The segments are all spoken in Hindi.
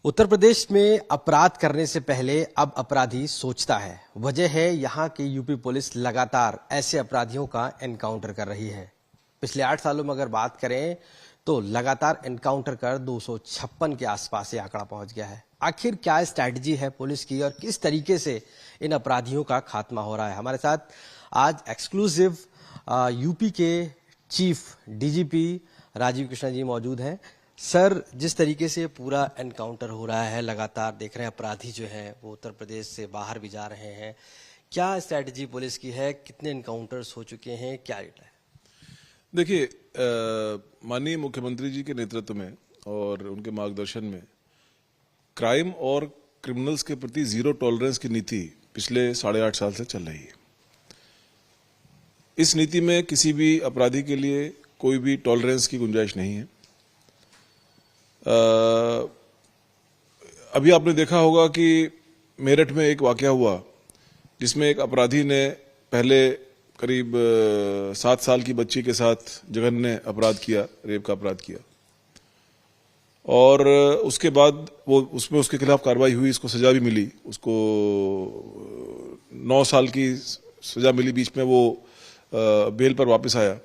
उत्तर प्रदेश में अपराध करने से पहले अब अपराधी सोचता है। वजह है यहाँ की यूपी पुलिस लगातार ऐसे अपराधियों का एनकाउंटर कर रही है। पिछले 8 सालों में अगर बात करें तो लगातार एनकाउंटर कर 256 के आसपास ये आंकड़ा पहुंच गया है। आखिर क्या स्ट्रैटेजी है पुलिस की और किस तरीके से इन अपराधियों का खात्मा हो रहा है? हमारे साथ आज एक्सक्लूसिव यूपी के चीफ डीजीपी राजीव कृष्णा जी मौजूद हैं। सर, जिस तरीके से पूरा एनकाउंटर हो रहा है, लगातार देख रहे हैं अपराधी जो हैं वो उत्तर प्रदेश से बाहर भी जा रहे हैं, क्या स्ट्रैटेजी पुलिस की है? कितने एनकाउंटर्स हो चुके हैं? क्या रेट है? देखिए, माननीय मुख्यमंत्री जी के नेतृत्व में और उनके मार्गदर्शन में क्राइम और क्रिमिनल्स के प्रति जीरो टॉलरेंस की नीति पिछले 8.5 साल से चल रही है। इस नीति में किसी भी अपराधी के लिए कोई भी टॉलरेंस की गुंजाइश नहीं है। अभी आपने देखा होगा कि मेरठ में एक वाकया हुआ जिसमें एक अपराधी ने पहले करीब 7 साल की बच्ची के साथ जघन्य अपराध किया, रेप का अपराध किया, और उसके बाद वो उसमें उसके खिलाफ कार्रवाई हुई, उसको सजा भी मिली, उसको 9 साल की सजा मिली। बीच में वो बेल पर वापस आया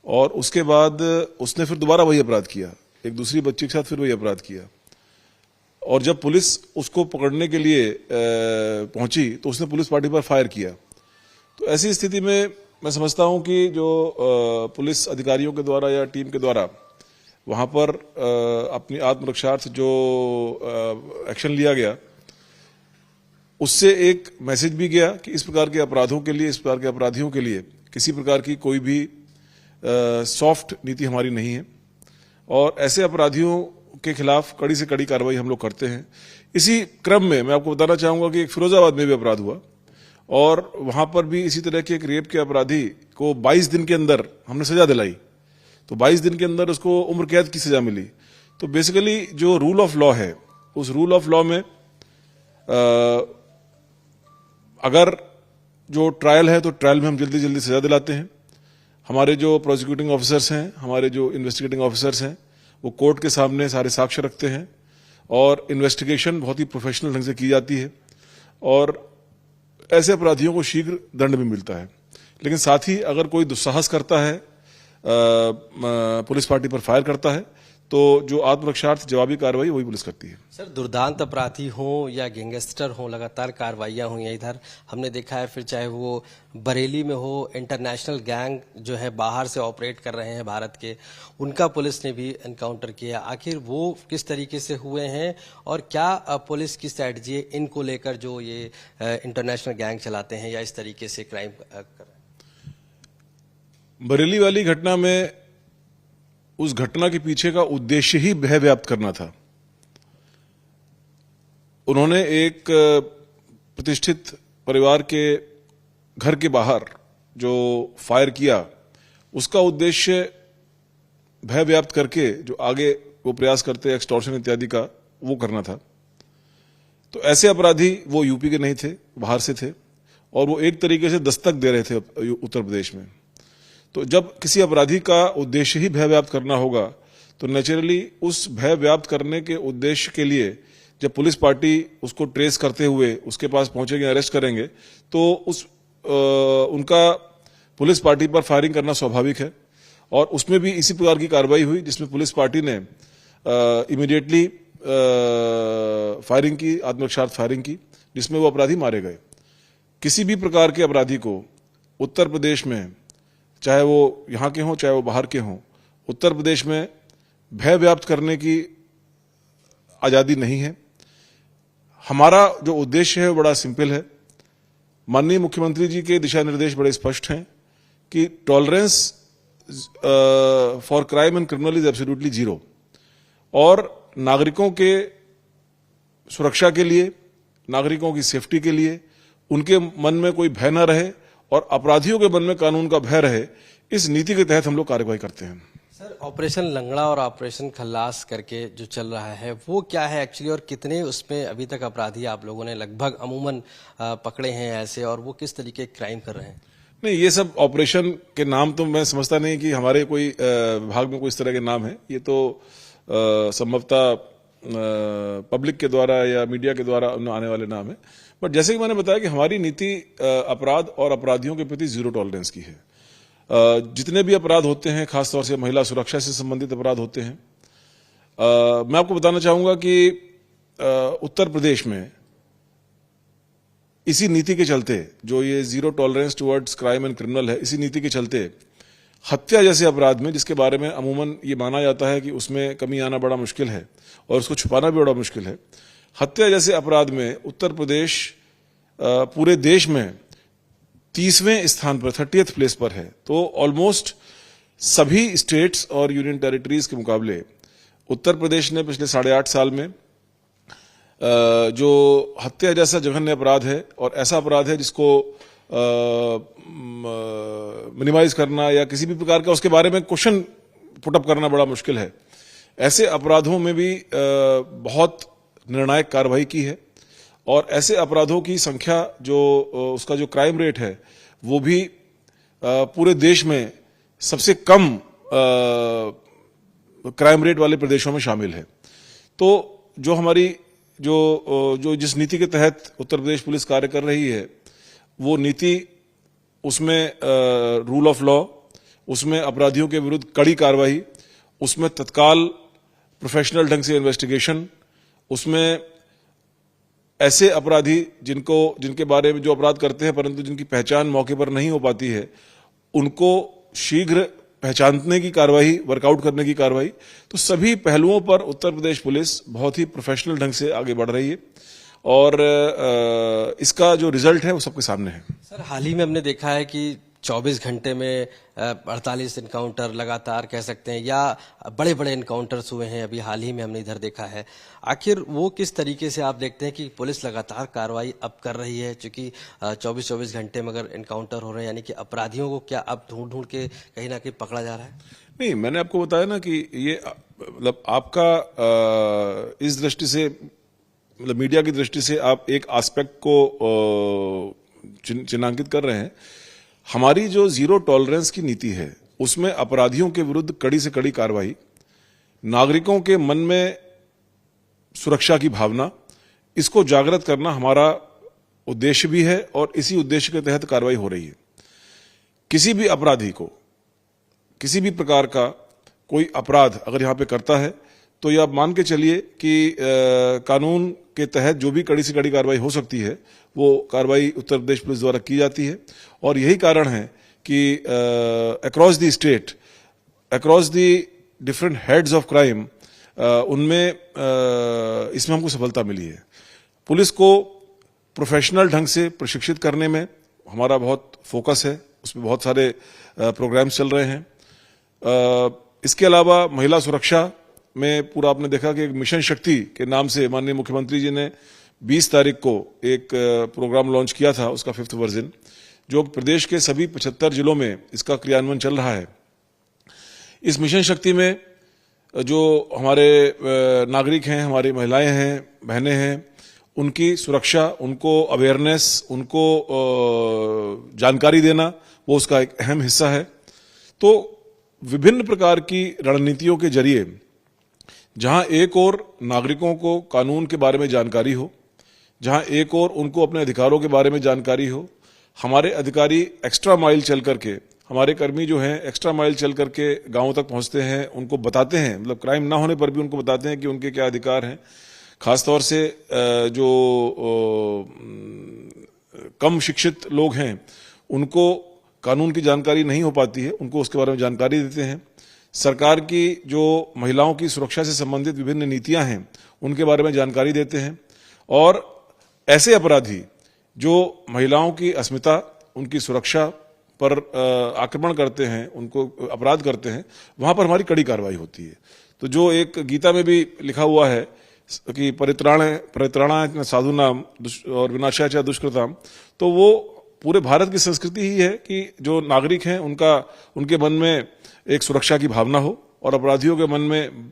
और उसके बाद उसने फिर दोबारा वही अपराध किया, एक दूसरी बच्ची के साथ फिर वही अपराध किया। और जब पुलिस उसको पकड़ने के लिए पहुंची तो उसने पुलिस पार्टी पर फायर किया। तो ऐसी स्थिति में मैं समझता हूं कि जो पुलिस अधिकारियों के द्वारा या टीम के द्वारा वहां पर अपनी आत्मरक्षार्थ जो एक्शन लिया गया, उससे एक मैसेज भी गया कि इस प्रकार के अपराधों के लिए, इस प्रकार के अपराधियों के लिए किसी प्रकार की कोई भी सॉफ्ट नीति हमारी नहीं है और ऐसे अपराधियों के खिलाफ कड़ी से कड़ी कार्रवाई हम लोग करते हैं। इसी क्रम में मैं आपको बताना चाहूंगा कि एक फिरोजाबाद में भी अपराध हुआ और वहां पर भी इसी तरह के एक रेप के अपराधी को 22 दिन के अंदर हमने सजा दिलाई। तो 22 दिन के अंदर उसको उम्र कैद की सजा मिली। तो बेसिकली जो रूल ऑफ लॉ है, उस रूल ऑफ लॉ में अगर जो ट्रायल है तो ट्रायल में हम जल्दी जल्दी सजा दिलाते हैं। हमारे जो प्रोसिक्यूटिंग ऑफिसर्स हैं, हमारे जो इन्वेस्टिगेटिंग ऑफिसर्स हैं, वो कोर्ट के सामने सारे साक्ष्य रखते हैं और इन्वेस्टिगेशन बहुत ही प्रोफेशनल ढंग से की जाती है और ऐसे अपराधियों को शीघ्र दंड भी मिलता है। लेकिन साथ ही अगर कोई दुस्साहस करता है, पुलिस पार्टी पर फायर करता है, तो जो आत्मरक्षार्थ जवाबी कार्रवाई वही पुलिस करती है। सर, दुर्दांत अपराधी हों या गैंगस्टर हों, लगातार कार्रवाइयां हुई हैं। इधर हमने देखा है, फिर चाहे वो बरेली में हो, इंटरनेशनल गैंग जो है बाहर से ऑपरेट कर रहे हैं भारत के, उनका पुलिस ने भी एनकाउंटर किया। आखिर वो किस तरीके से हुए हैं और क्या पुलिस की स्ट्रैटेजी है इनको लेकर जो ये इंटरनेशनल गैंग चलाते हैं या इस तरीके से क्राइम कर रहे हैं? बरेली वाली घटना में उस घटना के पीछे का उद्देश्य ही भय व्याप्त करना था। उन्होंने एक प्रतिष्ठित परिवार के घर के बाहर जो फायर किया, उसका उद्देश्य भय व्याप्त करके जो आगे वो प्रयास करते एक्सटॉर्शन इत्यादि का, वो करना था। तो ऐसे अपराधी वो यूपी के नहीं थे, बाहर से थे और वो एक तरीके से दस्तक दे रहे थे उत्तर प्रदेश में। तो जब किसी अपराधी का उद्देश्य ही भय व्याप्त करना होगा तो नेचुरली उस भय व्याप्त करने के उद्देश्य के लिए जब पुलिस पार्टी उसको ट्रेस करते हुए उसके पास पहुंचेंगे, अरेस्ट करेंगे, तो उनका पुलिस पार्टी पर फायरिंग करना स्वाभाविक है। और उसमें भी इसी प्रकार की कार्रवाई हुई जिसमें पुलिस पार्टी ने इमीडिएटली फायरिंग की, आत्मरक्षार्थ फायरिंग की, जिसमें वो अपराधी मारे गए। किसी भी प्रकार के अपराधी को उत्तर प्रदेश में, चाहे वो यहाँ के हों चाहे वो बाहर के हों, उत्तर प्रदेश में भय व्याप्त करने की आजादी नहीं है। हमारा जो उद्देश्य है वो बड़ा सिंपल है। माननीय मुख्यमंत्री जी के दिशा निर्देश बड़े स्पष्ट हैं कि tolerance for crime and criminal is absolutely zero और नागरिकों के सुरक्षा के लिए, नागरिकों की सेफ्टी के लिए, उनके मन में कोई भय न रहे और अपराधियों के मन में कानून का भय रहे, इस नीति के तहत हम लोग कार्रवाई करते हैं। सर, ऑपरेशन लंगड़ा और ऑपरेशन खल्लास करके जो चल रहा है वो क्या है एक्चुअली, और कितने उसमें अभी तक अपराधी आप लोगों ने लगभग अमूमन पकड़े हैं ऐसे, और वो किस तरीके के क्राइम कर रहे हैं? नहीं, ये सब ऑपरेशन के नाम तो मैं समझता नहीं कि हमारे कोई विभाग में कोई इस तरह के नाम है। ये तो संभवतः पब्लिक के द्वारा या मीडिया के द्वारा आने वाले नाम है। बट जैसे कि मैंने बताया कि हमारी नीति अपराध और अपराधियों के प्रति जीरो टॉलरेंस की है। जितने भी अपराध होते हैं, खासतौर से महिला सुरक्षा से संबंधित अपराध होते हैं, मैं आपको बताना चाहूंगा कि उत्तर प्रदेश में इसी नीति के चलते, जो ये zero tolerance towards crime and criminal है, इसी नीति के चलते हत्या जैसे अपराध में, जिसके बारे में अमूमन ये माना जाता है कि उसमें कमी आना बड़ा मुश्किल है और उसको छुपाना भी बड़ा मुश्किल है, हत्या जैसे अपराध में उत्तर प्रदेश पूरे देश में 30वें स्थान पर, 30th प्लेस पर है। तो ऑलमोस्ट सभी स्टेट्स और यूनियन टेरिटरीज के मुकाबले उत्तर प्रदेश ने पिछले 8.5 साल में जो हत्या जैसा जघन्य अपराध है और ऐसा अपराध है जिसको मिनिमाइज करना या किसी भी प्रकार का उसके बारे में क्वेश्चन पुटअप करना बड़ा मुश्किल है, ऐसे अपराधों में भी बहुत निर्णायक कार्रवाई की है। और ऐसे अपराधों की संख्या, जो उसका जो क्राइम रेट है, वो भी पूरे देश में सबसे कम क्राइम रेट वाले प्रदेशों में शामिल है। तो जो हमारी जो जिस नीति के तहत उत्तर प्रदेश पुलिस कार्य कर रही है, वो नीति, उसमें रूल ऑफ लॉ, उसमें अपराधियों के विरुद्ध कड़ी कार्रवाई, उसमें तत्काल प्रोफेशनल ढंग से इन्वेस्टिगेशन, उसमें ऐसे अपराधी जिनके बारे में जो अपराध करते हैं परंतु जिनकी पहचान मौके पर नहीं हो पाती है, उनको शीघ्र पहचानने की कार्रवाई, वर्कआउट करने की कार्रवाई। तो सभी पहलुओं पर उत्तर प्रदेश पुलिस बहुत ही प्रोफेशनल ढंग से आगे बढ़ रही है और इसका जो रिजल्ट है वो सबके सामने है। सर, हाल ही में हमने देखा है कि 24 घंटे में 48 इनकाउंटर लगातार कह सकते हैं, या बड़े बड़े इनकाउंटर्स हुए हैं, अभी हाल ही में हमने इधर देखा है। आखिर वो किस तरीके से आप देखते हैं कि पुलिस लगातार कार्रवाई अब कर रही है, चूंकि 24 घंटे में अगर इनकाउंटर हो रहे हैं, यानी कि अपराधियों को क्या अब ढूंढ ढूंढ के कहीं ना कहीं पकड़ा जा रहा है? नहीं, मैंने आपको बताया ना कि ये मतलब आपका इस दृष्टि से, मतलब मीडिया की दृष्टि से आप एक एस्पेक्ट को चिन्हांकित कर रहे हैं। हमारी जो जीरो टॉलरेंस की नीति है, उसमें अपराधियों के विरुद्ध कड़ी से कड़ी कार्रवाई, नागरिकों के मन में सुरक्षा की भावना, इसको जागृत करना हमारा उद्देश्य भी है और इसी उद्देश्य के तहत कार्रवाई हो रही है। किसी भी अपराधी को किसी भी प्रकार का कोई अपराध अगर यहां पे करता है, तो ये आप मान के चलिए कि कानून के तहत जो भी कड़ी से कड़ी कार्रवाई हो सकती है, वो कार्रवाई उत्तर प्रदेश पुलिस द्वारा की जाती है। और यही कारण है कि across the state, across the different heads of crime, उनमें इसमें हमको सफलता मिली है। पुलिस को प्रोफेशनल ढंग से प्रशिक्षित करने में हमारा बहुत फोकस है, उसमें बहुत सारे प्रोग्राम्स चल रहे हैं। इसके अलावा महिला सुरक्षा में पूरा आपने देखा कि एक मिशन शक्ति के नाम से माननीय मुख्यमंत्री जी ने 20 तारीख को एक प्रोग्राम लॉन्च किया था, उसका 5th वर्जन, जो प्रदेश के सभी 75 जिलों में इसका क्रियान्वयन चल रहा है। इस मिशन शक्ति में जो हमारे नागरिक हैं, हमारी महिलाएं हैं, बहनें हैं, उनकी सुरक्षा, उनको अवेयरनेस, उनको जानकारी देना, वो उसका एक अहम हिस्सा है। तो विभिन्न प्रकार की रणनीतियों के जरिए, जहां एक और नागरिकों को कानून के बारे में जानकारी हो, जहां एक और उनको अपने अधिकारों के बारे में जानकारी हो, हमारे अधिकारी एक्स्ट्रा माइल चल करके, हमारे कर्मी जो हैं एक्स्ट्रा माइल चल करके गांवों तक पहुंचते हैं, उनको बताते हैं, मतलब क्राइम ना होने पर भी उनको बताते हैं कि उनके क्या अधिकार हैं। खासतौर से जो कम शिक्षित लोग हैं, उनको कानून की जानकारी नहीं हो पाती है, उनको उसके बारे में जानकारी देते हैं। सरकार की जो महिलाओं की सुरक्षा से संबंधित विभिन्न नीतियां हैं, उनके बारे में जानकारी देते हैं। और ऐसे अपराधी जो महिलाओं की अस्मिता, उनकी सुरक्षा पर आक्रमण करते हैं, उनको अपराध करते हैं, वहां पर हमारी कड़ी कार्रवाई होती है। तो जो एक गीता में भी लिखा हुआ है कि परित्राणाय साधूनाम और विनाशाय च दुष्कृताम, तो वो पूरे भारत की संस्कृति ही है कि जो नागरिक हैं उनके मन में एक सुरक्षा की भावना हो और अपराधियों के मन में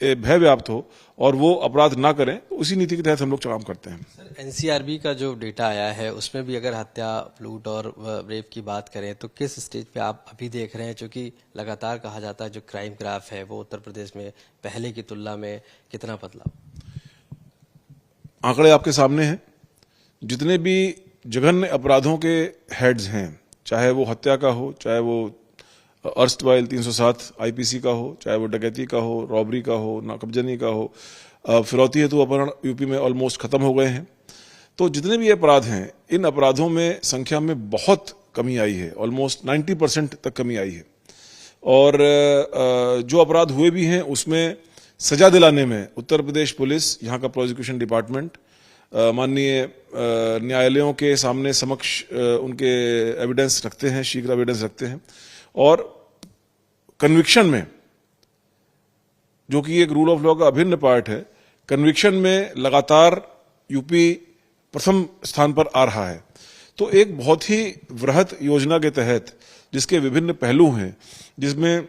भय व्याप्त हो और वो अपराध ना करें, तो उसी नीति के तहत हम लोग काम करते हैं। सर, एनसीआरबी का जो डेटा आया है उसमें भी अगर हत्या, लूट और रेप की बात करें तो किस स्टेज पे आप अभी देख रहे हैं? क्योंकि लगातार कहा जाता है जो क्राइम ग्राफ है वो उत्तर प्रदेश में पहले की तुलना में कितना बदलाव? आंकड़े आपके सामने हैं। जितने भी जघन्य अपराधों के हेड्स हैं, चाहे वो हत्या का हो, चाहे वो अर्स्टवाइल 307 आईपीसी का हो, चाहे वो डकैती का हो, रॉबरी का हो, नाकबजनी का हो, फिरौती हेतु अपहरण यूपी में ऑलमोस्ट खत्म हो गए हैं। तो जितने भी अपराध हैं, इन अपराधों में संख्या में बहुत कमी आई है, ऑलमोस्ट 90% तक कमी आई है। और जो अपराध हुए भी हैं उसमें सजा दिलाने में उत्तर प्रदेश पुलिस, यहाँ का प्रोसिक्यूशन डिपार्टमेंट माननीय न्यायालयों के सामने समक्ष उनके एविडेंस रखते हैं, शीघ्र एविडेंस रखते हैं। और कन्विक्शन में, जो कि एक रूल ऑफ लॉ का अभिन्न पार्ट है, कन्विक्शन में लगातार यूपी प्रथम स्थान पर आ रहा है। तो एक बहुत ही वृहत योजना के तहत, जिसके विभिन्न पहलू हैं, जिसमें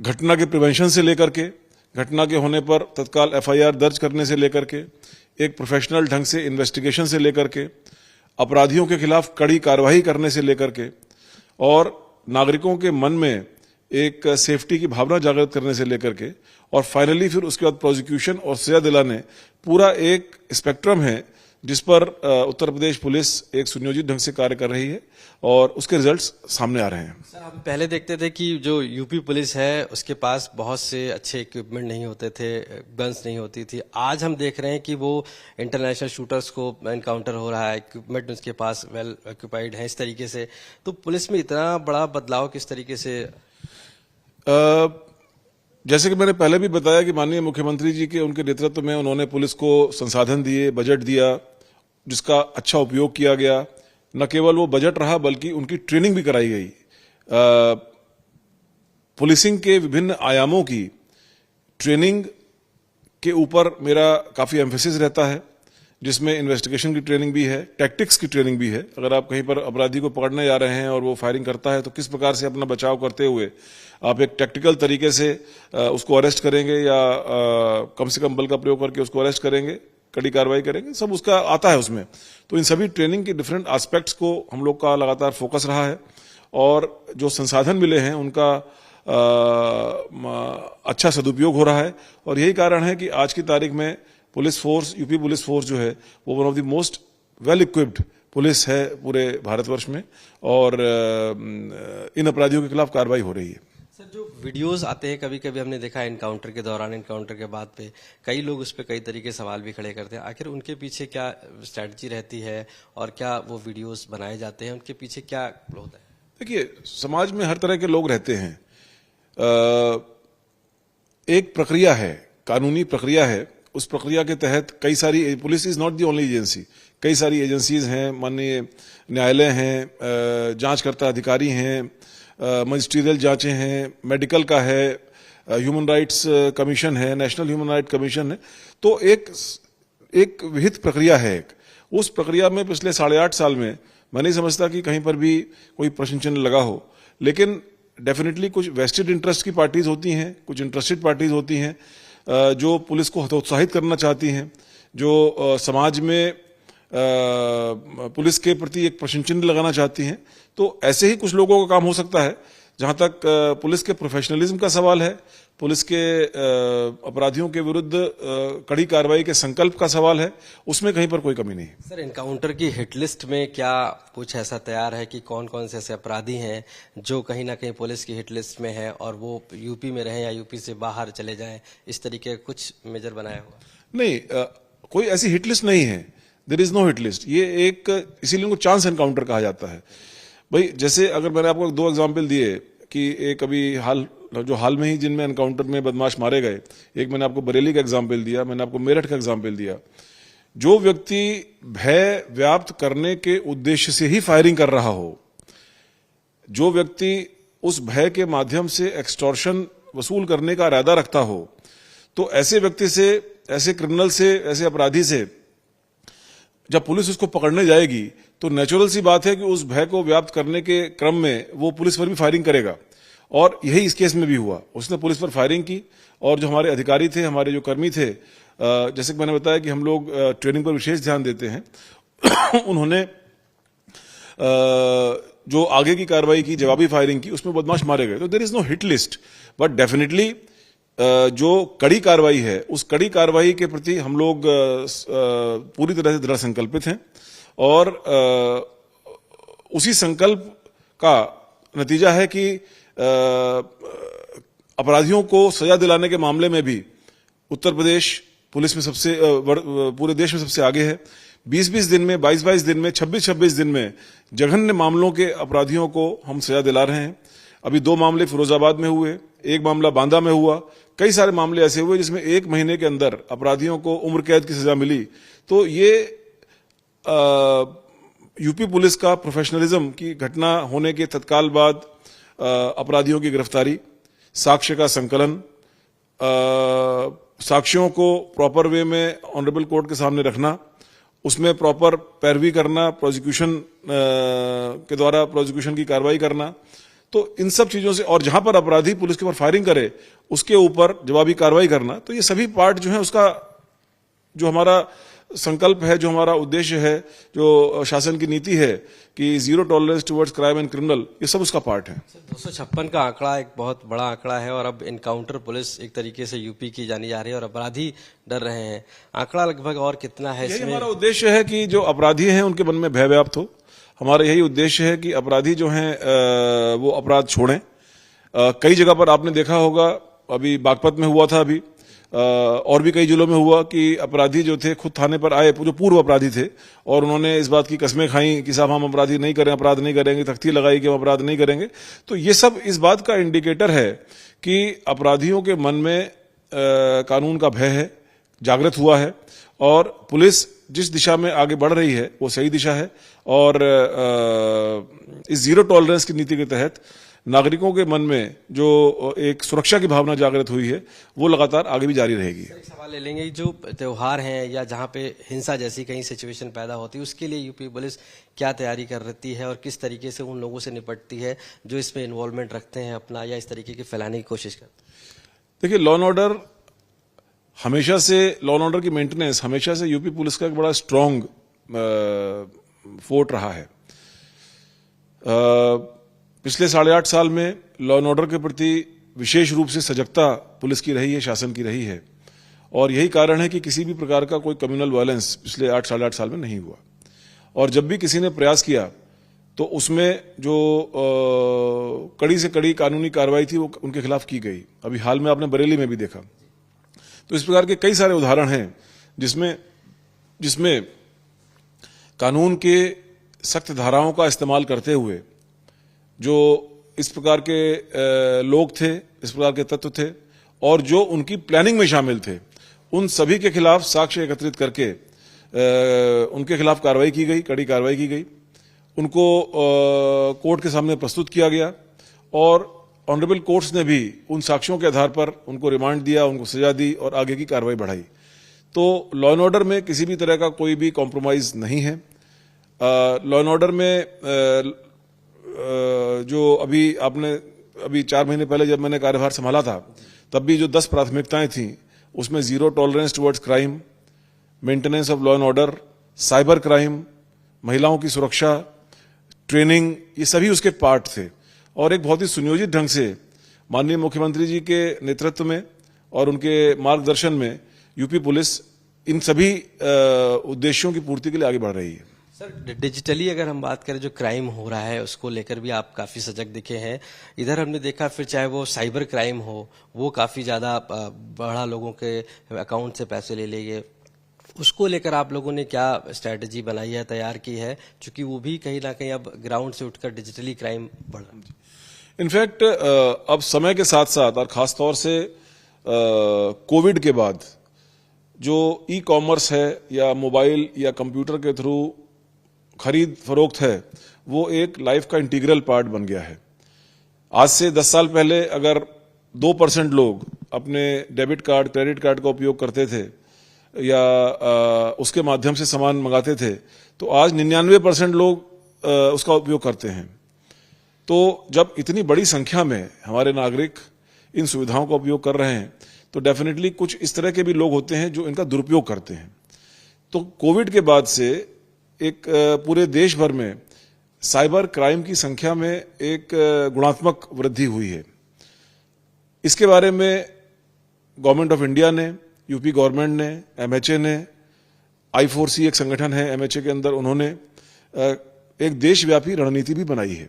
घटना के प्रिवेंशन से लेकर के, घटना के होने पर तत्काल एफआईआर दर्ज करने से लेकर के, एक प्रोफेशनल ढंग से इन्वेस्टिगेशन से लेकर के, अपराधियों के खिलाफ कड़ी कार्रवाई करने से लेकर के, और नागरिकों के मन में एक सेफ्टी की भावना जागृत करने से लेकर के, और फाइनली फिर उसके बाद प्रोसिक्यूशन और सजा दिलाने, पूरा एक स्पेक्ट्रम है जिस पर उत्तर प्रदेश पुलिस एक सुनियोजित ढंग से कार्य कर रही है और उसके रिजल्ट्स सामने आ रहे हैं। सर, हम पहले देखते थे कि जो यूपी पुलिस है उसके पास बहुत से अच्छे इक्विपमेंट नहीं होते थे, गन्स नहीं होती थी। आज हम देख रहे हैं कि वो इंटरनेशनल शूटर्स को एनकाउंटर हो रहा है, इक्विपमेंट उसके पास वेल ऑक्यूपाइड है, इस तरीके से। तो पुलिस में इतना बड़ा बदलाव किस तरीके से? जैसे कि मैंने पहले भी बताया कि माननीय मुख्यमंत्री जी के उनके नेतृत्व में उन्होंने पुलिस को संसाधन दिए, बजट दिया, जिसका अच्छा उपयोग किया गया। न केवल वो बजट रहा बल्कि उनकी ट्रेनिंग भी कराई गई। पुलिसिंग के विभिन्न आयामों की ट्रेनिंग के ऊपर मेरा काफी एम्फेसिस रहता है, जिसमें इन्वेस्टिगेशन की ट्रेनिंग भी है, टैक्टिक्स की ट्रेनिंग भी है। अगर आप कहीं पर अपराधी को पकड़ने जा रहे हैं और वो फायरिंग करता है तो किस प्रकार से अपना बचाव करते हुए आप एक टैक्टिकल तरीके से उसको अरेस्ट करेंगे या कम से कम बल का प्रयोग करके उसको अरेस्ट करेंगे, कड़ी कार्रवाई करेंगे, सब उसका आता है उसमें। तो इन सभी ट्रेनिंग के डिफरेंट एस्पेक्ट्स को हम लोग का लगातार फोकस रहा है और जो संसाधन मिले हैं उनका अच्छा सदुपयोग हो रहा है। और यही कारण है कि आज की तारीख में police force, UP police force जो है वो one of the most well equipped police है पूरे भारतवर्ष में, और इन अपराधियों के खिलाफ कार्रवाई हो रही है। सर, जो वीडियोस आते हैं कभी कभी हमने देखा एनकाउंटर के दौरान, एनकाउंटर के बाद पे कई लोग उस पर कई तरीके सवाल भी खड़े करते हैं। आखिर उनके पीछे क्या स्ट्रैटेजी रहती है और क्या वो वीडियोस बनाए जाते हैं, उनके पीछे क्या होता है? देखिए, समाज में हर तरह के लोग रहते हैं। एक प्रक्रिया है, कानूनी प्रक्रिया है, उस प्रक्रिया के तहत कई सारी, police is not the only agency, कई सारी एजेंसीज हैं, माननीय न्यायालय हैं, जांचकर्ता अधिकारी हैं, मजिस्ट्रियल जांचें हैं, मेडिकल का है, ह्यूमन राइट्स कमीशन है, नेशनल ह्यूमन राइट कमीशन है। तो एक विहित प्रक्रिया है। उस प्रक्रिया में पिछले 8.5 साल में मैं नहीं समझता कि कहीं पर भी कोई प्रश्न चिन्ह लगा हो, लेकिन डेफिनेटली कुछ वेस्टेड इंटरेस्ट की पार्टीज होती हैं, कुछ इंटरेस्टेड पार्टीज होती हैं जो पुलिस को हतोत्साहित करना चाहती हैं, जो समाज में पुलिस के प्रति एक प्रश्न चिन्ह लगाना चाहती हैं। तो ऐसे ही कुछ लोगों का काम हो सकता है। जहां तक पुलिस के प्रोफेशनलिज्म का सवाल है, पुलिस के अपराधियों के विरुद्ध कड़ी कार्रवाई के संकल्प का सवाल है, उसमें कहीं पर कोई कमी नहीं है। सर, एनकाउंटर की हिट लिस्ट में क्या कुछ ऐसा तैयार है कि कौन कौन से ऐसे अपराधी हैं जो कहीं ना कहीं पुलिस की हिट लिस्ट में है और वो यूपी में रहें या यूपी से बाहर चले जाएं, इस तरीके का कुछ मेजर बनाया हुआ? नहीं, कोई ऐसी हिट लिस्ट नहीं है। There is no hit list. ये एक, इसीलिए उनको चांस एनकाउंटर कहा जाता है। भाई, जैसे अगर मैंने आपको 2 एग्जाम्पल दिए कि एक अभी हाल में ही जिनमें एनकाउंटर में बदमाश मारे गए, एक मैंने आपको बरेली का एग्जाम्पल दिया, मैंने आपको मेरठ का एग्जाम्पल दिया। जो व्यक्ति भय व्याप्त करने के उद्देश्य से ही फायरिंग कर रहा हो, जो व्यक्ति उस भय के माध्यम से एक्सटॉर्शन वसूल करने का इरादा रखता हो, तो ऐसे व्यक्ति से, ऐसे क्रिमिनल से, ऐसे अपराधी से जब पुलिस उसको पकड़ने जाएगी तो नेचुरल सी बात है कि उस भय को व्याप्त करने के क्रम में वो पुलिस पर भी फायरिंग करेगा। और यही इस केस में भी हुआ। उसने पुलिस पर फायरिंग की और जो हमारे अधिकारी थे, हमारे जो कर्मी थे, जैसे कि मैंने बताया कि हम लोग ट्रेनिंग पर विशेष ध्यान देते हैं उन्होंने जो आगे की कार्रवाई की, जवाबी फायरिंग की, उसमें बदमाश मारे गए। तो there is no hit list, but definitely जो कड़ी कार्रवाई है, उस कड़ी कार्रवाई के प्रति हम लोग पूरी तरह से दृढ़ संकल्पित हैं और उसी संकल्प का नतीजा है कि अपराधियों को सजा दिलाने के मामले में भी उत्तर प्रदेश पुलिस में पूरे देश में सबसे आगे है। 20-20 दिन में, 22-22 दिन में, 26-26 दिन में जघन्य मामलों के अपराधियों को हम सजा दिला रहे हैं। अभी 2 मामले फिरोजाबाद में हुए, 1 मामला बांदा में हुआ, कई सारे मामले ऐसे हुए जिसमें 1 महीने के अंदर अपराधियों को उम्र कैद की सजा मिली। तो ये यूपी पुलिस का प्रोफेशनलिज्म की घटना होने के तत्काल बाद अपराधियों की गिरफ्तारी, साक्ष्य का संकलन, साक्ष्यों को प्रॉपर वे में ऑनरेबल कोर्ट के सामने रखना, उसमें प्रॉपर पैरवी करना, प्रोसिक्यूशन के द्वारा प्रोसिक्यूशन की कार्रवाई करना, तो इन सब चीजों से, और जहां पर अपराधी पुलिस के ऊपर फायरिंग करे उसके ऊपर जवाबी कार्रवाई करना, तो ये सभी पार्ट जो है उसका जो हमारा संकल्प है, जो हमारा उद्देश्य है, जो शासन की नीति है कि zero tolerance towards crime and criminal, ये सब उसका पार्ट है। 256 का आंकड़ा एक बहुत बड़ा आंकड़ा है और अब इनकाउंटर पुलिस एक तरीके से यूपी की जानी जा रही है और अपराधी डर रहे हैं। आंकड़ा लगभग और कितना है इसमें? हमारा उद्देश्य है कि जो अपराधी हैं उनके मन में भय व्याप्त हो। हमारा यही उद्देश्य है कि अपराधी जो हैं वो अपराध छोड़ें। कई जगह पर आपने देखा होगा, अभी बागपत में हुआ था, अभी और भी कई जिलों में हुआ कि अपराधी जो थे खुद थाने पर आए, जो पूर्व अपराधी थे, और उन्होंने इस बात की कस्में खाई कि साहब हम अपराध नहीं करेंगे, तख्ती लगाई कि हम अपराध नहीं करेंगे। तो ये सब इस बात का इंडिकेटर है कि अपराधियों के मन में कानून का भय है, जागृत हुआ है, और पुलिस जिस दिशा में आगे बढ़ रही है वो सही दिशा है। और इस जीरो टॉलरेंस की नीति के तहत नागरिकों के मन में जो एक सुरक्षा की भावना जागृत हुई है वो लगातार आगे भी जारी रहेगी। एक सवाल ले लेंगे, जो त्योहार हैं या जहां पे हिंसा जैसी कहीं सिचुएशन पैदा होती है, उसके लिए यूपी पुलिस क्या तैयारी कर रही है और किस तरीके से उन लोगों से निपटती है जो इसमें इन्वॉल्वमेंट रखते हैं अपना, या इस तरीके की फैलाने की कोशिश करते हैं? देखिए, लॉ एंड ऑर्डर हमेशा से, लॉ एंड ऑर्डर की मेंटेनेंस हमेशा से यूपी पुलिस का एक बड़ा स्ट्रांग फोर्ट रहा है। पिछले 8.5 साल में लॉ एंड ऑर्डर के प्रति विशेष रूप से सजगता पुलिस की रही है, शासन की रही है, और यही कारण है कि किसी भी प्रकार का कोई कम्युनल वायलेंस पिछले 8 साल में नहीं हुआ। और जब भी किसी ने प्रयास किया तो उसमें जो कड़ी से कड़ी कानूनी कार्रवाई थी वो उनके खिलाफ की गई। अभी हाल में आपने बरेली में भी देखा। तो इस प्रकार के कई सारे उदाहरण हैं जिसमें कानून के सख्त धाराओं का इस्तेमाल करते हुए जो इस प्रकार के लोग थे, इस प्रकार के तत्व थे, और जो उनकी प्लानिंग में शामिल थे, उन सभी के खिलाफ साक्ष्य एकत्रित करके उनके खिलाफ कार्रवाई की गई, कड़ी कार्रवाई की गई। उनको कोर्ट के सामने प्रस्तुत किया गया और ऑनरेबल कोर्ट्स ने भी उन साक्ष्यों के आधार पर उनको रिमांड दिया, उनको सजा दी और आगे की कार्रवाई बढ़ाई। तो लॉ एंड ऑर्डर में किसी भी तरह का कोई भी कॉम्प्रोमाइज नहीं है। लॉ एंड ऑर्डर में जो अभी 4 महीने पहले जब मैंने कार्यभार संभाला था, तब भी जो 10 प्राथमिकताएं थी उसमें zero tolerance towards crime, maintenance of law and order, cyber crime, महिलाओं की सुरक्षा, ट्रेनिंग, ये सभी उसके पार्ट थे। और एक बहुत ही सुनियोजित ढंग से माननीय मुख्यमंत्री जी के नेतृत्व में और उनके मार्गदर्शन में यूपी पुलिस इन सभी उद्देश्यों की पूर्ति के लिए आगे बढ़ रही है। सर, डिजिटली अगर हम बात करें, जो क्राइम हो रहा है उसको लेकर भी आप काफी सजग दिखे हैं। इधर हमने देखा, फिर चाहे वो साइबर क्राइम हो, वो काफी ज्यादा बढ़ा, लोगों के अकाउंट से पैसे ले लिए, उसको लेकर आप लोगों ने क्या स्ट्रेटजी बनाई है, तैयार की है, क्योंकि वो भी कहीं ना कहीं अब ग्राउंड से उठकर डिजिटली क्राइम बढ़ रहा है। इनफैक्ट अब समय के साथ साथ और खासतौर से कोविड के बाद जो ई कॉमर्स है या मोबाइल या कंप्यूटर के थ्रू खरीद फरोख्त है, वो एक लाइफ का इंटीग्रल पार्ट बन गया है। आज से 10 साल पहले अगर 2% लोग अपने डेबिट कार्ड, क्रेडिट कार्ड का उपयोग करते थे या उसके माध्यम से सामान मंगाते थे, तो आज 99% लोग उसका उपयोग करते हैं। तो जब इतनी बड़ी संख्या में हमारे नागरिक इन सुविधाओं का उपयोग कर रहे हैं तो डेफिनेटली कुछ इस तरह के भी लोग होते हैं जो इनका दुरुपयोग करते हैं। तो कोविड के बाद से एक पूरे देश भर में साइबर क्राइम की संख्या में एक गुणात्मक वृद्धि हुई है। इसके बारे में गवर्नमेंट ऑफ इंडिया ने, यूपी गवर्नमेंट ने, एमएचए ने, I4C एक संगठन है एमएचए के अंदर, उन्होंने एक देशव्यापी रणनीति भी बनाई है।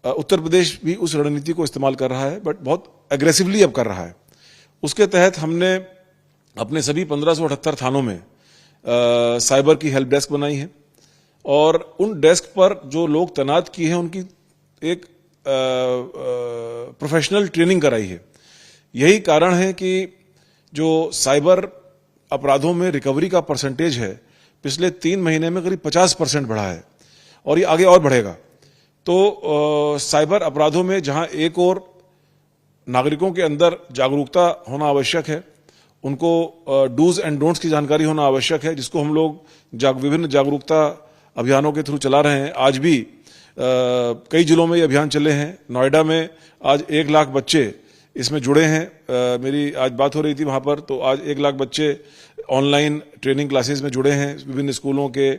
उत्तर प्रदेश भी उस रणनीति को इस्तेमाल कर रहा है, बट बहुत एग्रेसिवली अब कर रहा है। उसके तहत हमने अपने सभी 1578 थानों में साइबर की हेल्प डेस्क बनाई है और उन डेस्क पर जो लोग तैनात किए हैं उनकी एक प्रोफेशनल ट्रेनिंग कराई है। यही कारण है कि जो साइबर अपराधों में रिकवरी का परसेंटेज है पिछले 3 महीने में करीब 50% बढ़ा है और ये आगे और बढ़ेगा। तो साइबर अपराधों में जहां एक और नागरिकों के अंदर जागरूकता होना आवश्यक है, उनको डूज एंड डोंट्स की जानकारी होना आवश्यक है, जिसको हम लोग विभिन्न जागरूकता अभियानों के थ्रू चला रहे हैं। आज भी कई जिलों में ये अभियान चले हैं। नोएडा में आज 1 लाख बच्चे इसमें जुड़े हैं। मेरी आज बात हो रही थी वहां पर, तो आज 1 लाख बच्चे ऑनलाइन ट्रेनिंग क्लासेस में जुड़े हैं, विभिन्न स्कूलों के,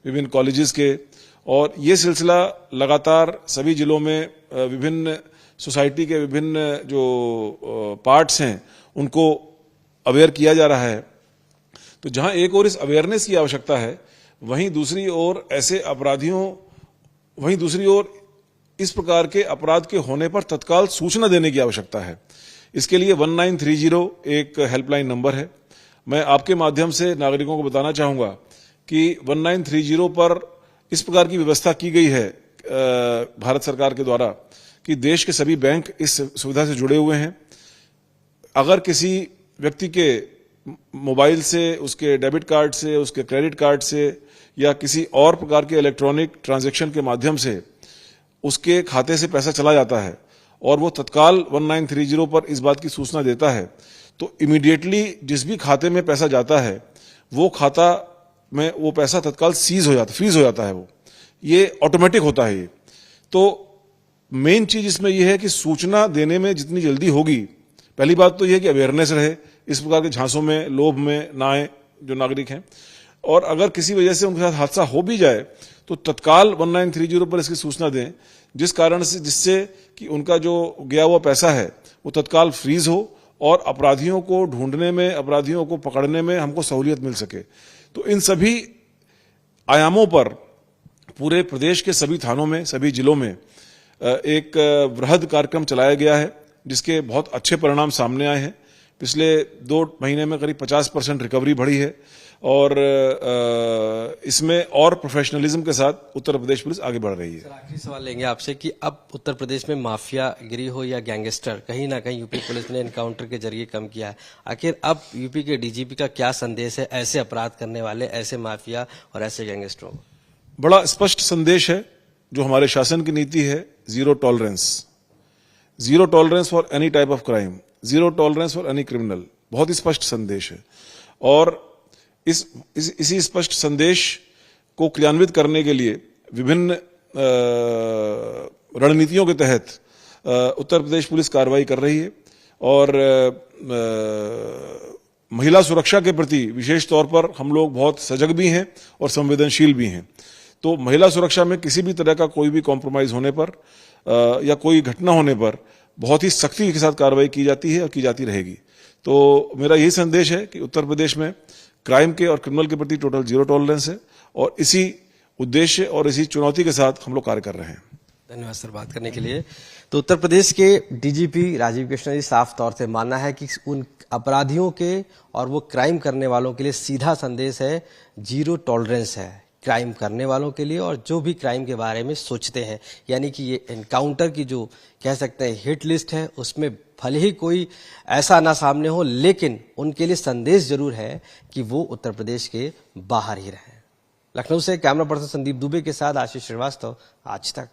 विभिन्न कॉलेजेस के। और ये सिलसिला लगातार सभी जिलों में विभिन्न सोसाइटी के विभिन्न जो पार्ट्स हैं उनको अवेयर किया जा रहा है। तो जहां एक और इस अवेयरनेस की आवश्यकता है, वहीं दूसरी ओर इस प्रकार के अपराध के होने पर तत्काल सूचना देने की आवश्यकता है। इसके लिए 1930 एक हेल्पलाइन नंबर है। मैं आपके माध्यम से नागरिकों को बताना चाहूंगा कि 1930 पर इस प्रकार की व्यवस्था की गई है भारत सरकार के द्वारा कि देश के सभी बैंक इस सुविधा से जुड़े हुए हैं। अगर किसी व्यक्ति के मोबाइल से, उसके डेबिट कार्ड से, उसके क्रेडिट कार्ड से या किसी और प्रकार के इलेक्ट्रॉनिक ट्रांजैक्शन के माध्यम से उसके खाते से पैसा चला जाता है और वो तत्काल 1930 पर इस बात की सूचना देता है, तो इमीडिएटली जिस भी खाते में पैसा जाता है वो खाता में वो पैसा तत्काल फ्रीज हो जाता है। वो ये ऑटोमेटिक होता है। ये तो मेन चीज इसमें यह है कि सूचना देने में जितनी जल्दी होगी, पहली बात तो यह है कि अवेयरनेस रहे, इस प्रकार के झांसों में, लोभ में ना आए जो नागरिक हैं। और अगर किसी वजह से उनके साथ हादसा हो भी जाए तो तत्काल 1930 पर इसकी सूचना दें, जिससे कि उनका जो गया हुआ पैसा है वो तत्काल फ्रीज हो और अपराधियों को ढूंढने में, अपराधियों को पकड़ने में हमको सहूलियत मिल सके। तो इन सभी आयामों पर पूरे प्रदेश के सभी थानों में, सभी जिलों में एक वृहद कार्यक्रम चलाया गया है, जिसके बहुत अच्छे परिणाम सामने आए हैं। पिछले 2 महीने में करीब 50% रिकवरी बढ़ी है और इसमें और प्रोफेशनलिज्म के साथ उत्तर प्रदेश पुलिस आगे बढ़ रही है। सर, आखिरी सवाल लेंगे आपसे कि अब उत्तर प्रदेश में माफिया गिरी हो या गैंगस्टर, कहीं ना कहीं यूपी पुलिस ने एनकाउंटर के जरिए कम किया है। आखिर अब यूपी के डीजीपी का क्या संदेश है ऐसे अपराध करने वाले, ऐसे माफिया और ऐसे गैंगस्टरों को? बड़ा स्पष्ट संदेश है जो हमारे शासन की नीति है, zero tolerance for any type of crime, zero tolerance for any criminal. बहुत ही स्पष्ट संदेश है और इसी स्पष्ट संदेश को क्रियान्वित करने के लिए विभिन्न रणनीतियों के तहत उत्तर प्रदेश पुलिस कार्रवाई कर रही है और महिला सुरक्षा के प्रति विशेष तौर पर हम लोग बहुत सजग भी हैं और संवेदनशील भी हैं। तो महिला सुरक्षा में किसी भी तरह का कोई भी कॉम्प्रोमाइज होने पर या कोई घटना होने पर बहुत ही सख्ती के साथ कार्रवाई की जाती है और की जाती रहेगी। तो मेरा यही संदेश है कि उत्तर प्रदेश में क्राइम के और क्रिमिनल के प्रति टोटल जीरो टॉलरेंस है और इसी उद्देश्य और इसी चुनौती के साथ हम लोग कार्य कर रहे हैं। धन्यवाद सर बात करने के लिए। तो उत्तर प्रदेश के डीजीपी राजीव कृष्णा जी साफ तौर से मानना है कि उन अपराधियों के और वो क्राइम करने वालों के लिए सीधा संदेश है, जीरो टॉलरेंस है क्राइम करने वालों के लिए और जो भी क्राइम के बारे में सोचते हैं। यानी कि ये एनकाउंटर की जो कह सकते हैं हिट लिस्ट है, उसमें भले ही कोई ऐसा ना सामने हो, लेकिन उनके लिए संदेश जरूर है कि वो उत्तर प्रदेश के बाहर ही रहें। लखनऊ से कैमरा पर्सन संदीप दुबे के साथ आशीष श्रीवास्तव, आज तक।